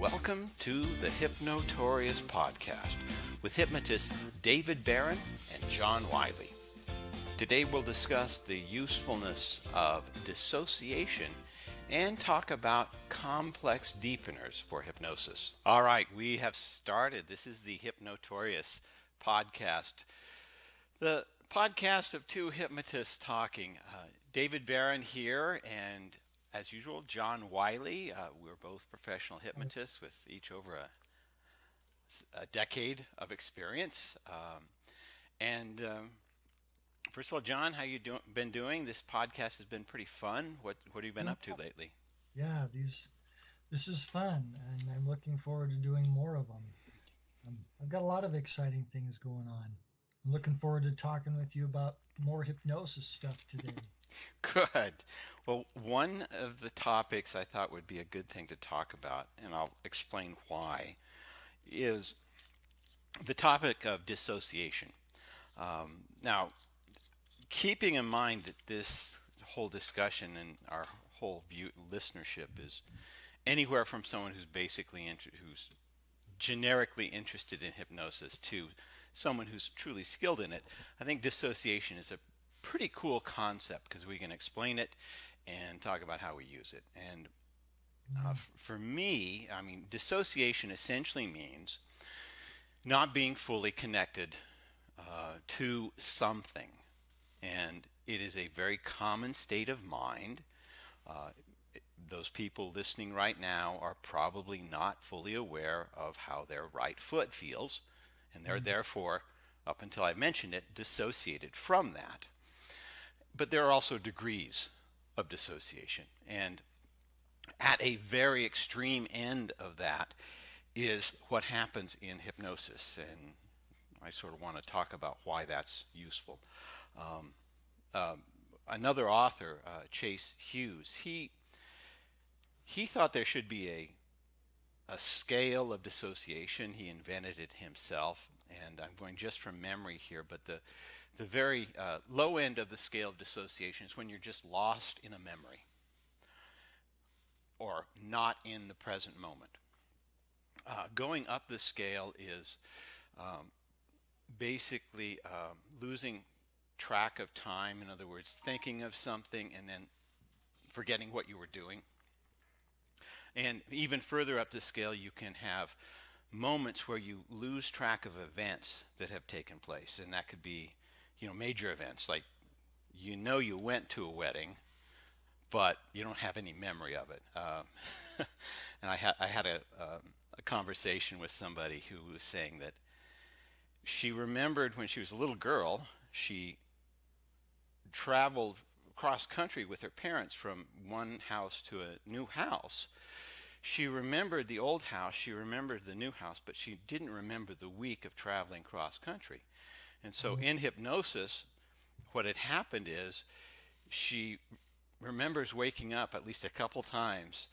Welcome to the Hypnotorious Podcast with hypnotists Barron and John Wylie. Today we'll discuss the usefulness of dissociation and talk about complex deepeners for hypnosis. All right, we have started. This is the Hypnotorious Podcast, the podcast of two hypnotists talking. Barron here, and as usual, John Wylie. We're both professional hypnotists with each over a decade of experience. First of all, John, how you been doing? This podcast has been pretty fun. What have you been up to lately? Yeah, this is fun, and I'm looking forward to doing more of them. I've got a lot of exciting things going on. I'm looking forward to talking with you about more hypnosis stuff today. Good. Well, one of the topics I thought would be a good thing to talk about, and I'll explain why, is the topic of dissociation. Now, keeping in mind that this whole discussion and our whole listenership is anywhere from someone who's who's generically interested in hypnosis to someone who's truly skilled in it, I think dissociation is a pretty cool concept because we can explain it and talk about how we use it. And for me, I mean, dissociation essentially means not being fully connected to something. And it is a very common state of mind. Those people listening right now are probably not fully aware of how their right foot feels, and they're therefore, up until I mentioned it, dissociated from that. But there are also degrees of dissociation, and at a very extreme end of that is what happens in hypnosis, and I sort of want to talk about why that's useful. Another author, Chase Hughes, he thought there should be a scale of dissociation. He invented it himself, and I'm going just from memory here, but the very low end of the scale of dissociation is when you're just lost in a memory or not in the present moment. Going up the scale is basically losing track of time. In other words, thinking of something and then forgetting what you were doing. And even further up the scale, you can have moments where you lose track of events that have taken place, and that could be, major events like you went to a wedding, but you don't have any memory of it. And I had a conversation with somebody who was saying that she remembered when she was a little girl, she traveled cross country with her parents from one house to a new house. She remembered the old house, she remembered the new house, but she didn't remember the week of traveling cross country. And so in hypnosis, what had happened is she remembers waking up at least a couple times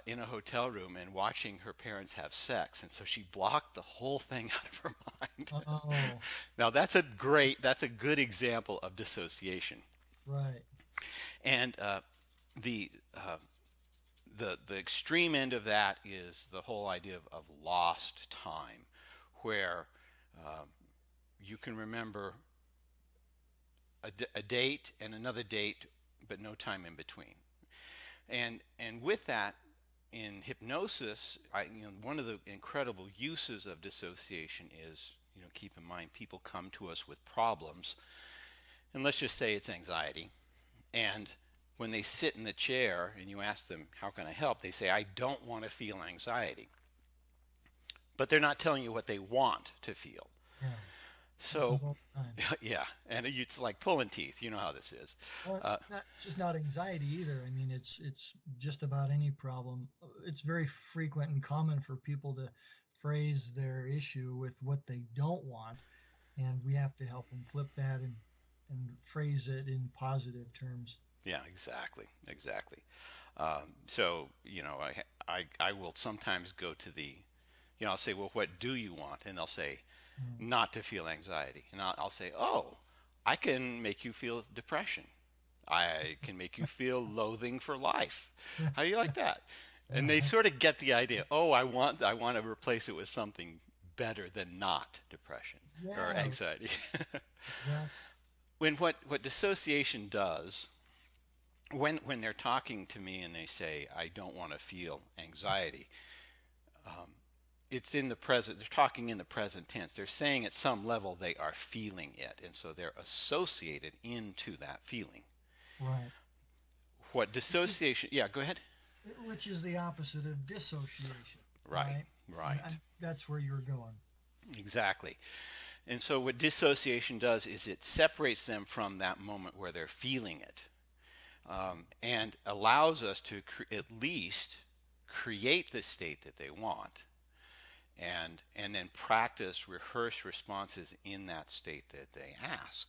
in a hotel room and watching her parents have sex, and so she blocked the whole thing out of her mind. Oh, Now that's a good example of dissociation. right. And the extreme end of that is the whole idea of lost time, where you can remember a date and another date, but no time in between. And with that, in hypnosis, one of the incredible uses of dissociation is, keep in mind, people come to us with problems, and let's just say it's anxiety. And when they sit in the chair and you ask them, how can I help? They say, I don't want to feel anxiety. But they're not telling you what they want to feel. Yeah. So, yeah, and it's like pulling teeth. You know how this is. Well, it's just not anxiety either. I mean, it's just about any problem. It's very frequent and common for people to phrase their issue with what they don't want, and we have to help them flip that and phrase it in positive terms. Yeah, exactly. So, I will sometimes go to I'll say, well, what do you want? And they'll say, not to feel anxiety. And I'll say, oh, I can make you feel depression. I can make you feel loathing for life. How do you like that? And they sort of get the idea. Oh, I want to replace it with something better than not depression or Yeah, anxiety. exactly. When what dissociation does, when they're talking to me and they say I don't want to feel anxiety, um, it's in the present. They're talking in the present tense. They're saying at some level they are feeling it, and so they're associated into that feeling. Right. What Which is dissociation? Yeah, go ahead. which is the opposite of dissociation, Right, right? And right, that's where you're going. exactly. And so what dissociation does is it separates them from that moment where they're feeling it, and allows us to at least create the state that they want, and then practice, rehearse responses in that state that they ask.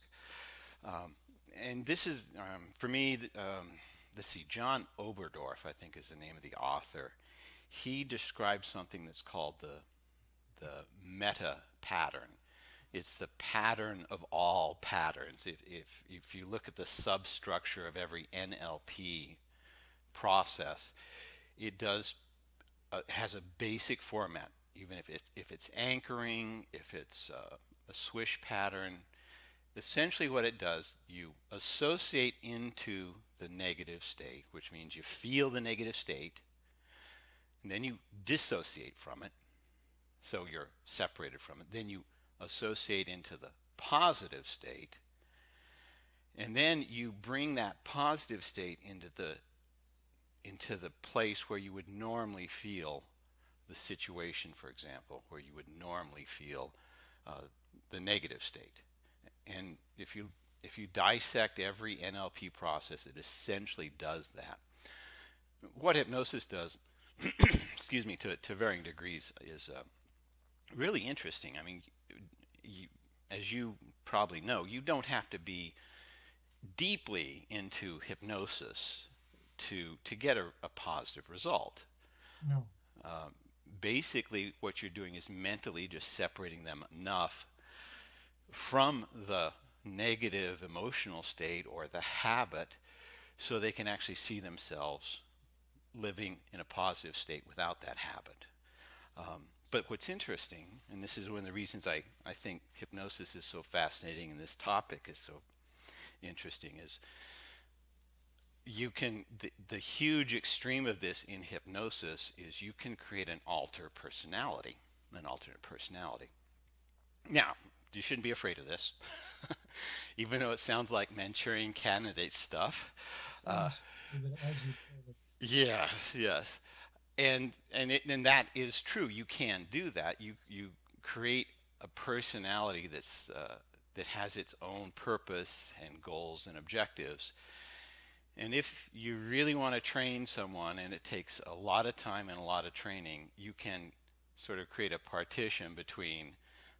Um, and this is, for me, let's see, John Oberdorf, I think is the name of the author. He describes something that's called the meta pattern. It's the pattern of all patterns. If you look at the substructure of every NLP process, it does has a basic format. Even if it's anchoring, if it's a swish pattern, essentially what it does, you associate into the negative state, which means you feel the negative state, and then you dissociate from it, so you're separated from it. Then you associate into the positive state, and then you bring that positive state into the place where you would normally feel the situation, for example, where you would normally feel uh, the negative state. And if you dissect every NLP process, it essentially does that. What hypnosis does, excuse me, to varying degrees, is really interesting. I mean, you, as you probably know, you don't have to be deeply into hypnosis to get a positive result. No. Um, Basically, what you're doing is mentally just separating them enough from the negative emotional state or the habit so they can actually see themselves living in a positive state without that habit. But what's interesting, and this is one of the reasons I think hypnosis is so fascinating and this topic is so interesting, is the huge extreme of this in hypnosis is you can create an an alternate personality. Now, you shouldn't be afraid of this, even though it sounds like Manchurian candidate stuff. Uh, Sounds but as you put it, yes, yes, and that is true. You can do that. You create a personality that has its own purpose and goals and objectives. And if you really want to train someone, and it takes a lot of time and a lot of training, you can sort of create a partition between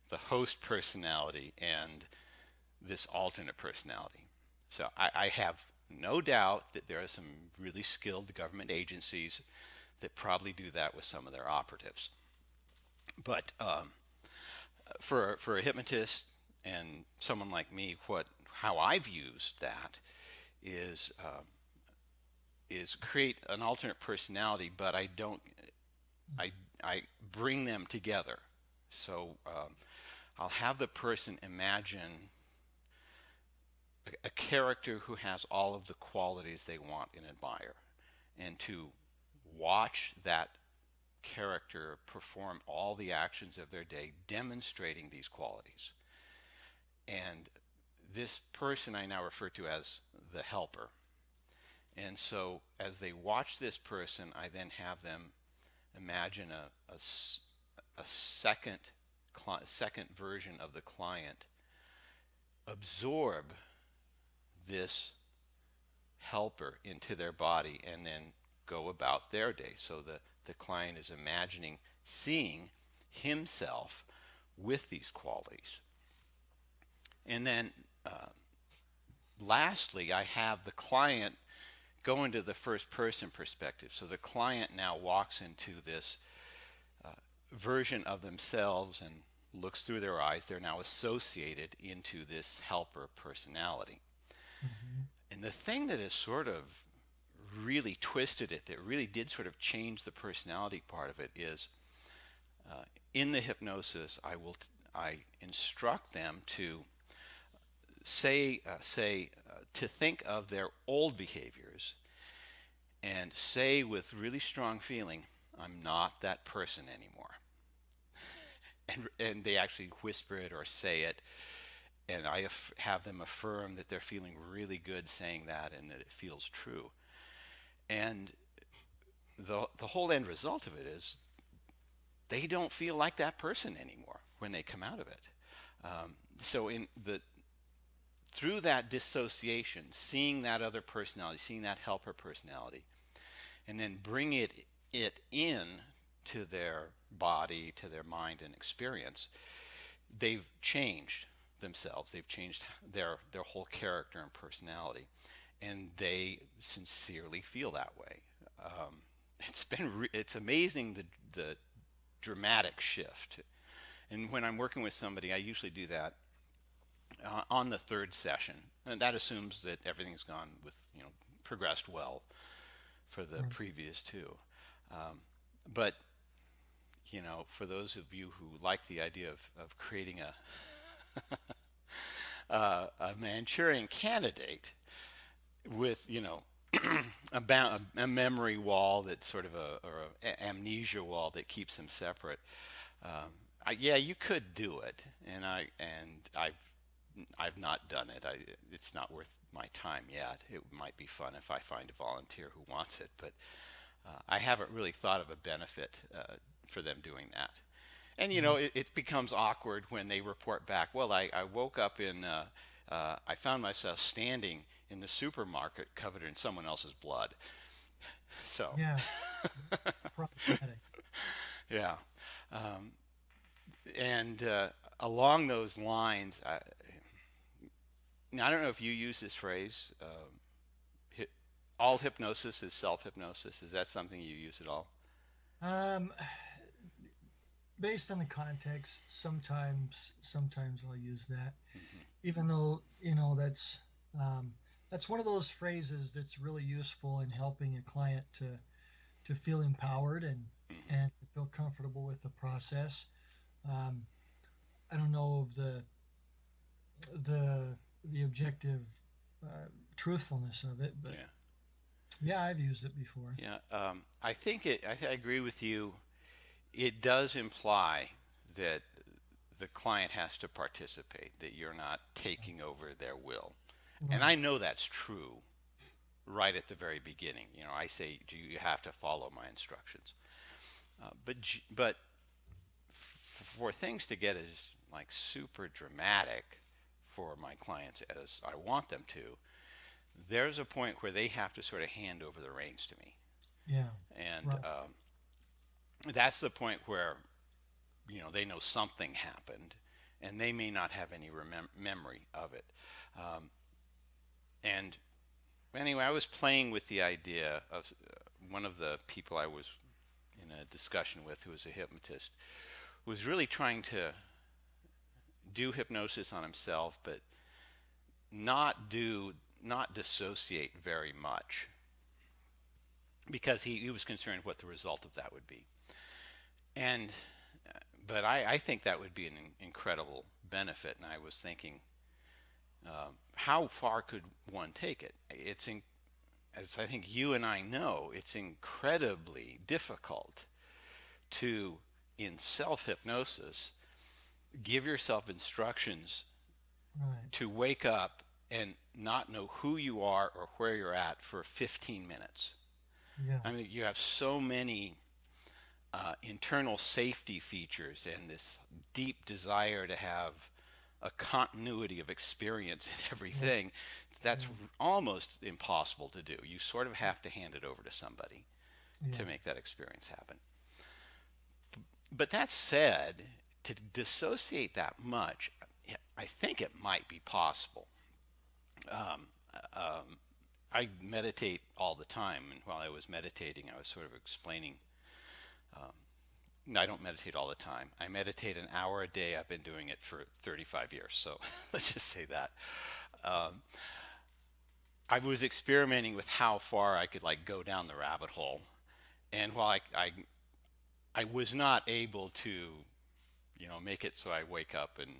the host personality and this alternate personality. So I have no doubt that there are some really skilled government agencies that probably do that with some of their operatives. But for a hypnotist and someone like me, what how I've used that is is create an alternate personality, but I don't I I bring them together. So I'll have the person imagine a character who has all of the qualities they want and admire, and to watch that character perform all the actions of their day demonstrating these qualities. And this person I now refer to as the helper. And so as they watch this person, I then have them imagine a second version of the client absorb this helper into their body and then go about their day. So the client is imagining seeing himself with these qualities. And then lastly, I have the client go into the first person perspective. So the client now walks into this uh, version of themselves and looks through their eyes. They're now associated into this helper personality. hmm And the thing that is sort of really twisted it, that really did sort of change the personality part of it, is uh, in the hypnosis, I instruct them to to think of their old behaviors and say with really strong feeling, I'm not that person anymore. And they actually whisper it or say it, and I have them affirm that they're feeling really good saying that and that it feels true. And the whole end result of it is they don't feel like that person anymore when they come out of it. So in the through that dissociation, seeing that other personality, seeing that helper personality, and then bring it in to their body, to their mind and experience, they've changed themselves. They've changed their whole character and personality, and they sincerely feel that way. Um, it's amazing the dramatic shift. And when I'm working with somebody, I usually do that on the third session, and that assumes that everything's gone with progressed well for the Right. previous two. But for those of you who like the idea of creating a Manchurian candidate with a memory wall that's sort of a amnesia wall that keeps them separate. Yeah, you could do it, and I've not done it. It's not worth my time yet. It might be fun if I find a volunteer who wants it, but I haven't really thought of a benefit for them doing that. And Right. it becomes awkward when they report back. Well, I woke up I found myself standing in the supermarket covered in someone else's blood. So, Yeah. Problematic. yeah. Um, and along those lines, now I don't know if you use this phrase. Hy- all hypnosis is self-hypnosis. Is that something you use at all? Um, Based on the context, sometimes I'll use that, Hmm. even though um, that's one of those phrases that's really useful in helping a client to feel empowered Hmm. and to feel comfortable with the process. Um, I don't know of the the objective truthfulness of it, but Yeah. yeah, I've used it before. Yeah. I agree with you. It does imply that the client has to participate, that you're not taking over their will. And Right. I know that's true right at the very beginning. I say, do you have to follow my instructions? But for things to get as like super dramatic for my clients as I want them to, there's a point where they have to sort of hand over the reins to me. Yeah. And Right. that's the point where they know something happened, and they may not have any memory of it. Um, and anyway, I was playing with the idea of one of the people I was in a discussion with, who was a hypnotist, who was really trying to do hypnosis on himself, but not dissociate very much because he was concerned what the result of that would be. And but I think that would be an incredible benefit. And I was thinking, how far could one take it? As I think you and I know, it's incredibly difficult to, in self hypnosis, give yourself instructions Right. to wake up and not know who you are or where you're at for 15 minutes. Yeah. I mean, you have so many internal safety features and this deep desire to have a continuity of experience in Right. everything that's Yeah. almost impossible to do. You sort of have to hand it over to somebody Yeah. to make that experience happen. But that said, to dissociate that much, I think it might be possible. Um, um, I meditate all the time, and while I was meditating, I was sort of explaining. Um, no, I don't meditate all the time. I meditate an hour a day. I've been doing it for 35 years, so let's just say that. Um, I was experimenting with how far I could like go down the rabbit hole. And while I was not able to, make it so I wake up and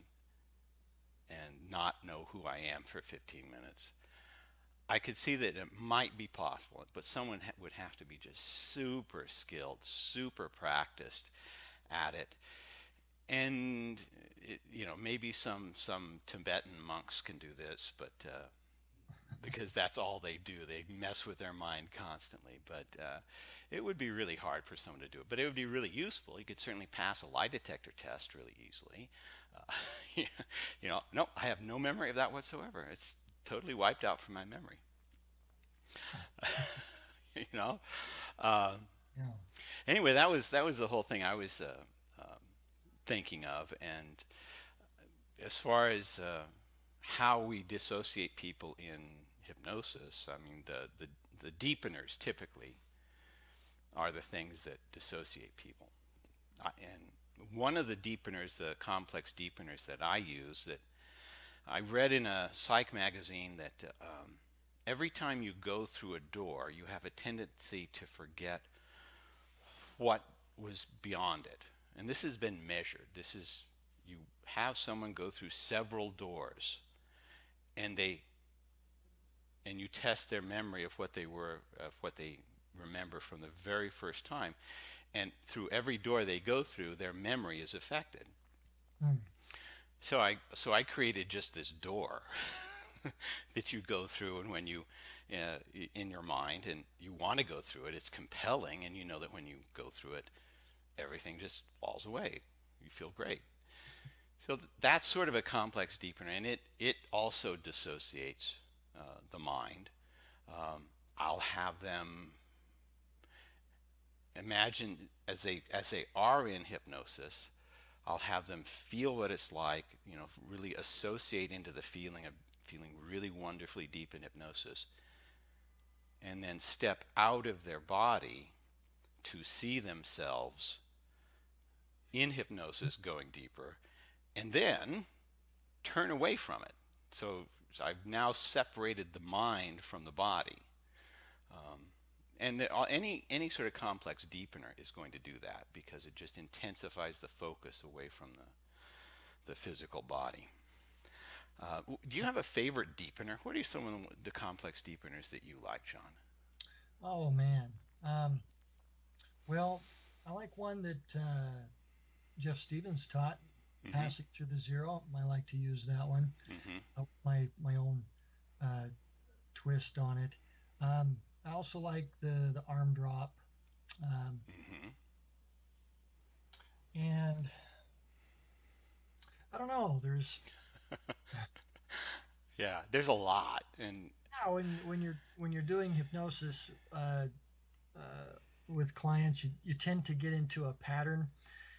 not know who I am for 15 minutes. I could see that it might be possible, but someone would have to be just super skilled, super practiced at it. And maybe some Tibetan monks can do this, but because that's all they do, they mess with their mind constantly. But it would be really hard for someone to do it. But it would be really useful. You could certainly pass a lie detector test really easily. Uh, no, I have no memory of that whatsoever. It's totally wiped out from my memory. you know. Uh, Yeah. anyway, that was the whole thing I was thinking of, and as far as how we dissociate people in hypnosis, I mean the deepeners typically are the things that dissociate people. And one of the deepeners, the complex deepeners that I use, that I read in a psych magazine that every time you go through a door, you have a tendency to forget what was beyond it. And this has been measured. This is, you have someone go through several doors, and you test their memory of what they remember from the very first time. And through every door they go through, their memory is affected. Mm. So I created just this door that you go through, and when you in your mind, and you want to go through it, it's compelling, and you know that when you go through it, everything just falls away. You feel great. So that's sort of a complex deepener, and it also dissociates the mind. Um, I'll have them imagine as they are in hypnosis. I'll have them feel what it's like, really associate into the feeling of feeling really wonderfully deep in hypnosis, and then step out of their body to see themselves in hypnosis going deeper, and then turn away from it. So I've now separated the mind from the body. Um, and any sort of complex deepener is going to do that because it just intensifies the focus away from the physical body. Do you have a favorite deepener? What are some of the complex deepeners that you like, John? Oh man. Um, well, I like one that Jeff Stevens taught, Mm-hmm. passing through the zero. I like to use that one. Mm-hmm. My own uh, twist on it. I also like the arm drop. Um, Mm-hmm. and I don't know. There's Yeah, there's a lot, and yeah, when you're doing hypnosis uh, with clients, you tend to get into a pattern,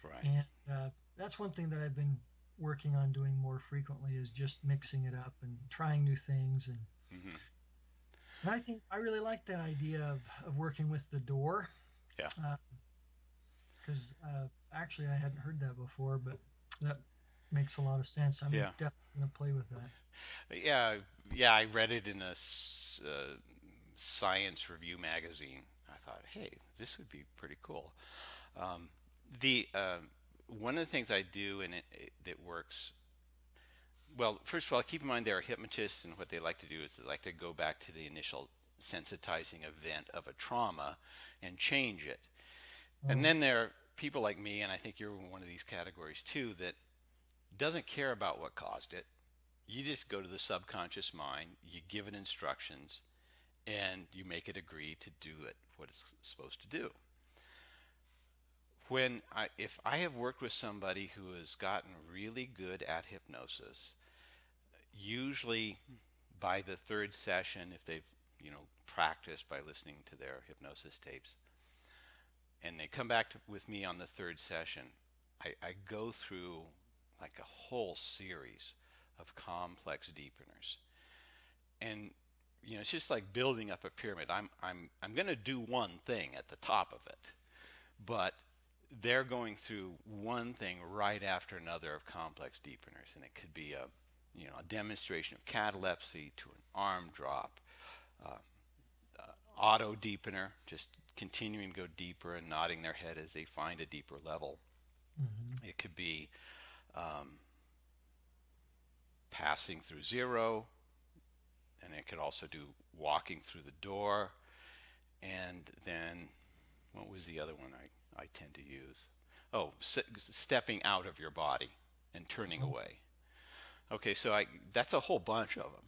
right. and that's one thing that I've been working on doing more frequently is just mixing it up and trying new things. Mm-hmm. And I think I really like that idea of working with the door Yeah. because actually I hadn't heard that before, but that makes a lot of sense. I'm Yeah. definitely going to play with that. Yeah. Yeah. I read it in a science review magazine. I thought, hey, this would be pretty cool. Um, the One of the things I do and it that works well. First of all, keep in mind there are hypnotists, and what they like to do is they like to go back to the initial sensitizing event of a trauma and change it. And Oh, then there are people like me, and I think you're in one of these categories too, that doesn't care about what caused it. You just go to the subconscious mind, you give it instructions, and you make it agree to do it what it's supposed to do. If I have worked with somebody who has gotten really good at hypnosis, usually by the third session, if they've practiced by listening to their hypnosis tapes, and they come back with me on the third session, I go through like a whole series of complex deepeners, and it's just like building up a pyramid. I'm going to do one thing at the top of it, but they're going through one thing right after another of complex deepeners, and it could be a demonstration of catalepsy to an arm drop, uh, auto deepener, just continuing to go deeper and nodding their head as they find a deeper level. Hmm. It could be um, passing through zero, and it could also do walking through the door. And then what was the other one I tend to use? Oh, stepping out of your body and turning Oh, away. Okay, so that's a whole bunch of them.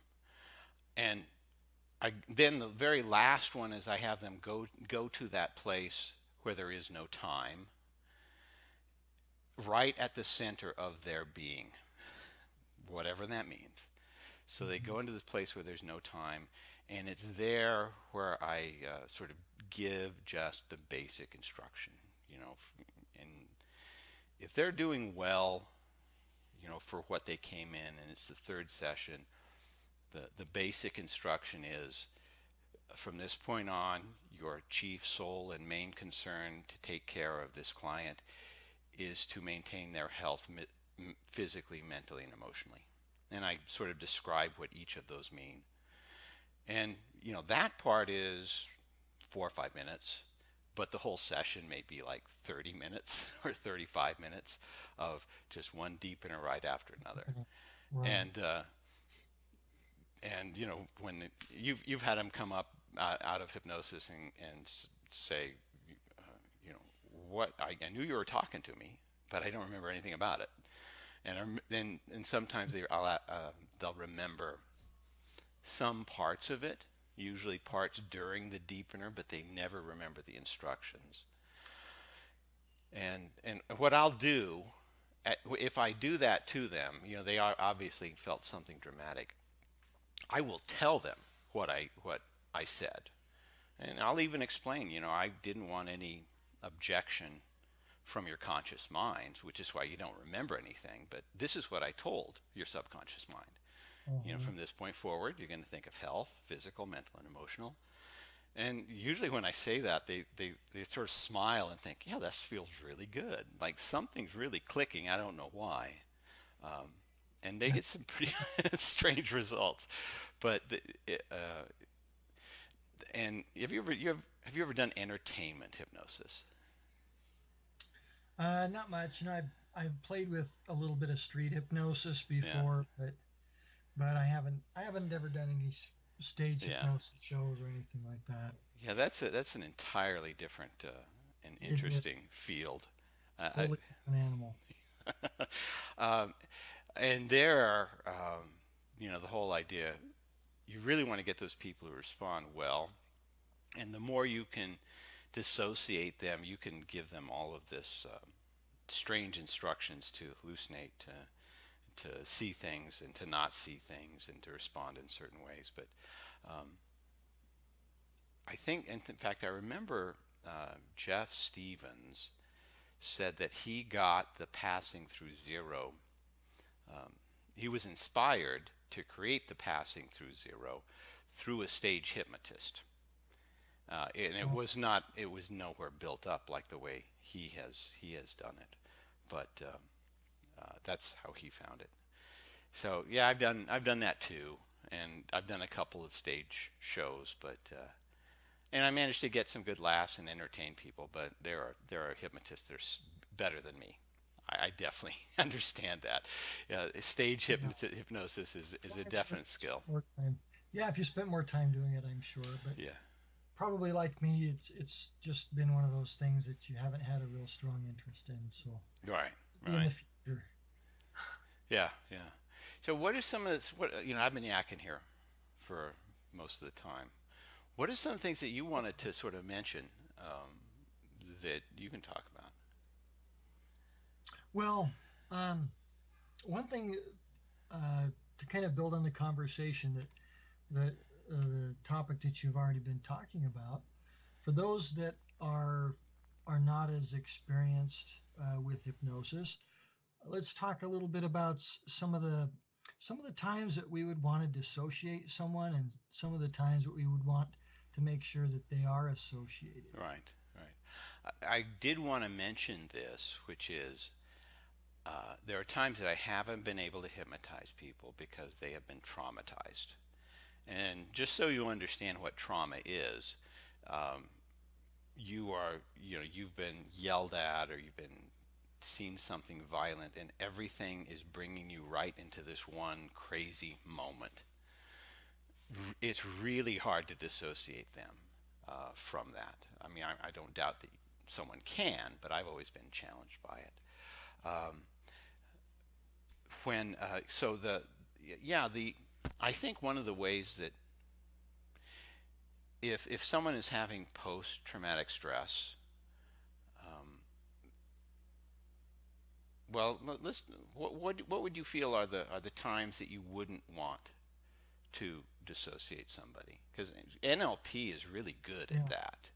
And then the very last one is I have them go to that place where there is no time, right at the center of their being, whatever that means. So they mhm. go into this place where there's no time, and it's there where I sort of give just the basic instruction, you know, and if they're doing well, you know, for what they came in, and it's the third session, the basic instruction is from this point on, your chief sole and main concern to take care of this client is to maintain their health physically, mentally, and emotionally. And I sort of describe what each of those mean. And, you know, that part is 4 or 5 minutes, but the whole session may be like 30 minutes or 35 minutes of just one deepener right after another. Right. And, and you know, when you've had them come up out of hypnosis and say, you know, what I knew you were talking to me, but I don't remember anything about it. And sometimes they'll remember some parts of it, usually parts during the deepener, but they never remember the instructions. And what I'll do, if I do that to them, you know, they obviously felt something dramatic. I will tell them what I said, and I'll even explain. You know, I didn't want any objection from your conscious mind, which is why you don't remember anything. But this is what I told your subconscious mind. You know, Uh-huh. from this point forward, you're going to think of health, physical, mental, and emotional. And usually when I say that, they sort of smile and think, yeah, that feels really good. Like something's really clicking. I don't know why. Um, and they get some pretty strange results. But and have you ever done entertainment hypnosis? Not much. I've played with a little bit of street hypnosis Yeah, before, but I haven't ever done any stage yeah, hypnosis shows or anything like that. yeah. That's an entirely different and It is interesting field. Uh, totally different animal. um, and there, you know, the whole idea, you really want to get those people who respond well, and the more you can dissociate them, you can give them all of this strange instructions to hallucinate, to see things and to not see things, and to respond in certain ways. But um, I think, and in fact, I remember Jeff Stevens said that he got the passing through zero. Um, he was inspired to create the passing through zero through a stage hypnotist. And it Oh, was not, it was nowhere built up like the way he has done it. But that's how he found it. So yeah, I've done that too, and I've done a couple of stage shows, but and I managed to get some good laughs and entertain people. But there are hypnotists that are better than me. I definitely understand that. Stage yeah. hypnosis is Well, a if you definite spent skill. more time, yeah, if you spent more time doing it, I'm sure. But Yeah. probably like me, it's just been one of those things that you haven't had a real strong interest in. So Right. maybe in Right. the future. Yeah. Yeah. So what are some of the what you know? I've been yakking here for most of the time. What are some things that you wanted to sort of mention that you can talk about? Well, um, one thing uh, to kind of build on the conversation that the topic that you've already been talking about, for those that are not as experienced with hypnosis, let's talk a little bit about some of the times that we would want to dissociate someone, and some of the times that we would want to make sure that they are associated. Right. Right. I did want to mention this, which is there are times that I haven't been able to hypnotize people because they have been traumatized. And just so you understand what trauma is, um, you've been yelled at or you've been seen something violent, and everything is bringing you right into this one crazy moment. It's really hard to dissociate them from that. I mean, I don't doubt that someone can, but I've always been challenged by it. Um, when so the yeah the I think one of the ways that if someone is having post traumatic stress, um, well, let's what would you feel are the times that you wouldn't want to dissociate somebody? Because NLP is really good at Yeah. that.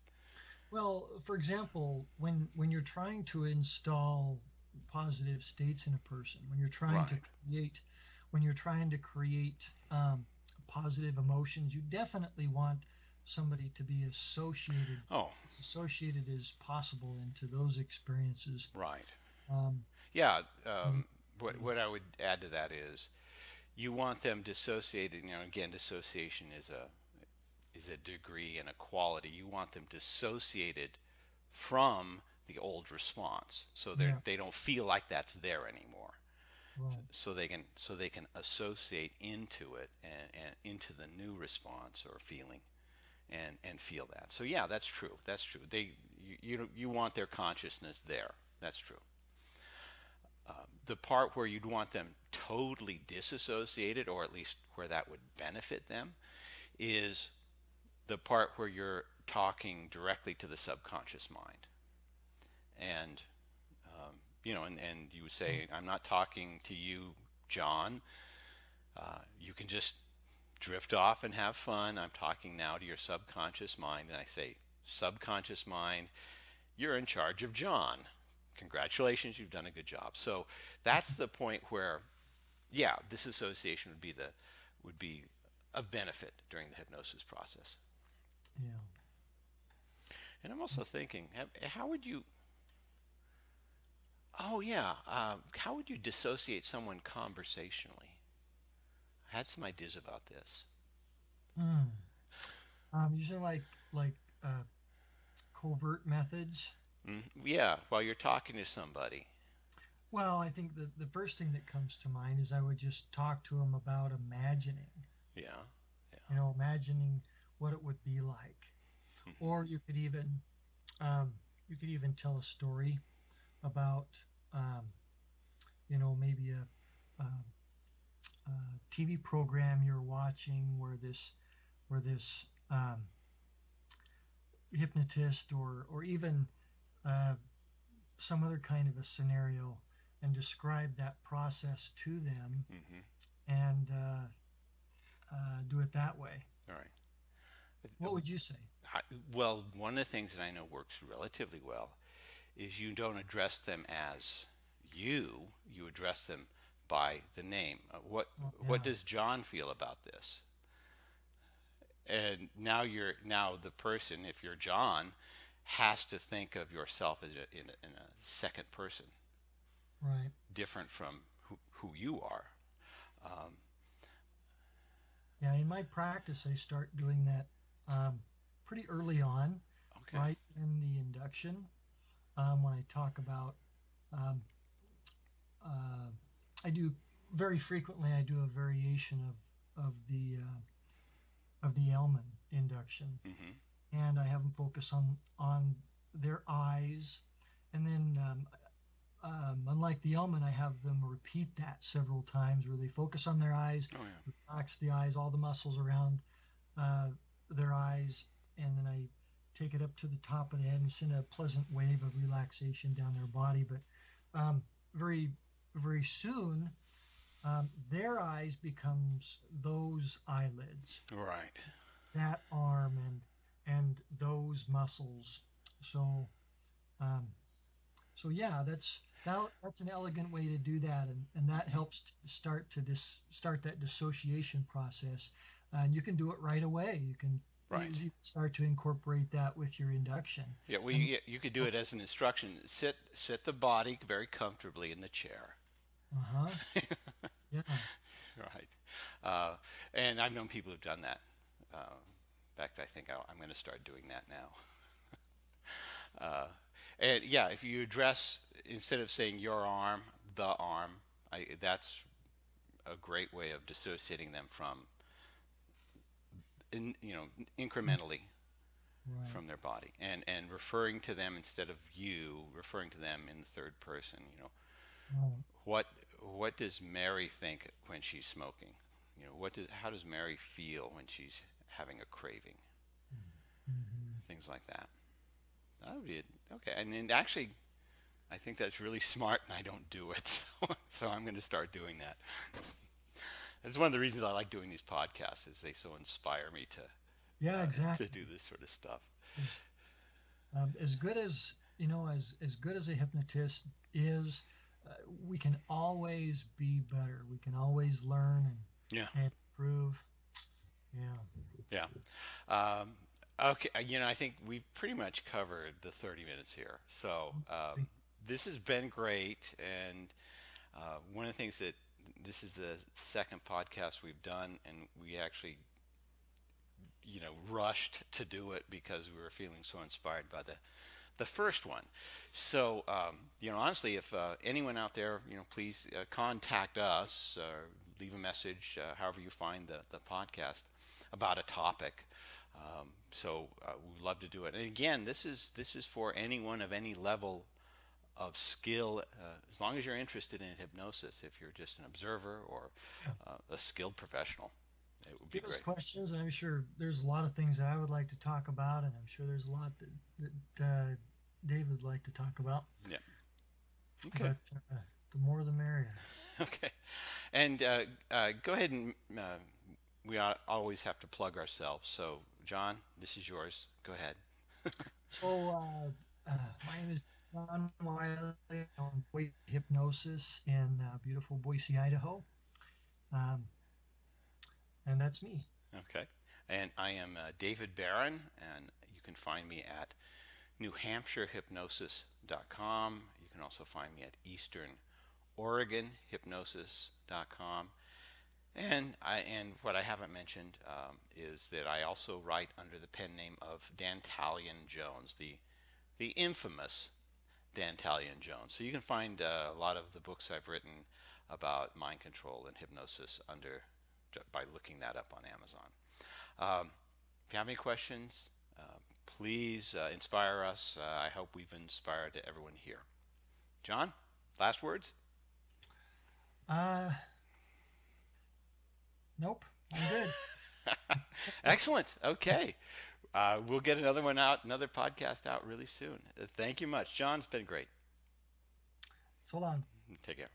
Well, for example, when you're trying to install positive states in a person, Right. when you're trying to create positive emotions, you definitely want somebody to be Oh, as associated as possible into those experiences. right. Um, Yeah. and, What I would add to that is you want them dissociated. Again, dissociation is a degree and a quality. You want them dissociated from the old response, so yeah, they don't feel like that's there anymore. right. So they can associate into it and into the new response or feeling and feel that. So yeah, that's true. That's true. You want their consciousness there. That's true. The part where you'd want them totally disassociated, or at least where that would benefit them, is the part where you're talking directly to the subconscious mind. And and you would Right. say, I'm not talking to you, John. You can just drift off and have fun. I'm talking now to your subconscious mind. And I say, subconscious mind, you're in charge of John. Congratulations, you've done a good job. So that's the point where, yeah, this association would be of benefit during the hypnosis process. Yeah. And I'm also thinking, how would you? Oh yeah, how would you dissociate someone conversationally? I had some ideas about this. Mm. Using like uh, covert methods. Yeah, while you're talking to somebody. Well, I think the first thing that comes to mind is I would just talk to them about imagining, Yeah, yeah. imagining what it would be like. Or Hmm. um, you could even tell a story about, um, maybe a TV program you're watching where this hypnotist or even uh, some other kind of a scenario and describe that process to them Hmm. and do it that way. All right. What would you say? I, well, one of the things that I know works relatively well is you don't address them as you. You address them by the name. Oh, What yeah, does John feel about this? And now the person, if you're John, has to think of yourself as in a second person, right. different from who you are. Um, Yeah, in my practice, I start doing that um, pretty early on, okay. right in the induction. When I talk about, um, uh, I do very frequently. I do a variation of the Elman induction, Hmm. and I have them focus on their eyes, and then unlike the Elman, I have them repeat that several times, where they focus on their eyes, Oh yeah. relax the eyes, all the muscles around uh, their eyes, and then I take it up to the top of the head and send a pleasant wave of relaxation down their body. But very, very soon, their eyes becomes those eyelids, Right. that arm, and those muscles. So, um, so yeah, that's an elegant way to do that, and that Hmm. helps to start that dissociation process. And you can do it right away. Right. You start to incorporate that with your induction. Yeah. Well, And you could do it as an instruction. Sit the body very comfortably in the chair. uh-huh, yeah, Right. Uh, and I've known people who've done that. In fact, I think I'm going to start doing that now. Uh, and yeah, if you address instead of saying your arm, the arm, that's a great way of dissociating them from, Mm, incrementally right. from their body, and referring to them instead of you, referring to them in the third person. Right. What what does Mary think when she's smoking? How does Mary feel when she's having a craving? Mm-hmm. Things like that. That would be it. Okay. And then actually, I think that's really smart, and I don't do it. So I'm going to start doing that. That's one of the reasons I like doing these podcasts, is they so inspire me Yeah, to exactly. do this sort of stuff. As as good as as good as a hypnotist is, uh, we can always be better. We can always learn Yeah. and improve. Yeah. Yeah. Um, okay. I think we've pretty much covered the 30 minutes here. So Think- this has been great. And one of the things that this is the second podcast we've done, and we actually, rushed to do it because we were feeling so inspired by the first one. So, honestly, if anyone out there, please contact us or leave a message, however you find the podcast, about a topic. We'd love to do it. And again, this is for anyone of any level of skill, as long as you're interested in hypnosis. If you're just an observer or yeah. a skilled professional, it would be Give us great. questions, and I'm sure there's a lot of things that I would like to talk about, and I'm sure there's a lot that David would like to talk about. Yeah. Okay. But the more the merrier. Okay. And go ahead and we always have to plug ourselves. So, John, this is yours. Go ahead. So, my name is John Wylie. I'm Boy Hypnosis in beautiful Boise, Idaho. Um, and that's me. Okay. And I am David Barron, and you can find me at newhampshirehypnosis.com. You can also find me at easternoregonhypnosis.com. And what I haven't mentioned is that I also write under the pen name of Dantalian Jones, the infamous Dantalian Jones. So you can find a lot of the books I've written about mind control and hypnosis under by looking that up on Amazon. If you have any questions, please inspire us. I hope we've inspired everyone here. John, last words? Uh, nope, I'm good. Excellent. Okay. We'll get another one out, another podcast out really soon. Thank you much. John, it's been great. So long. Take care.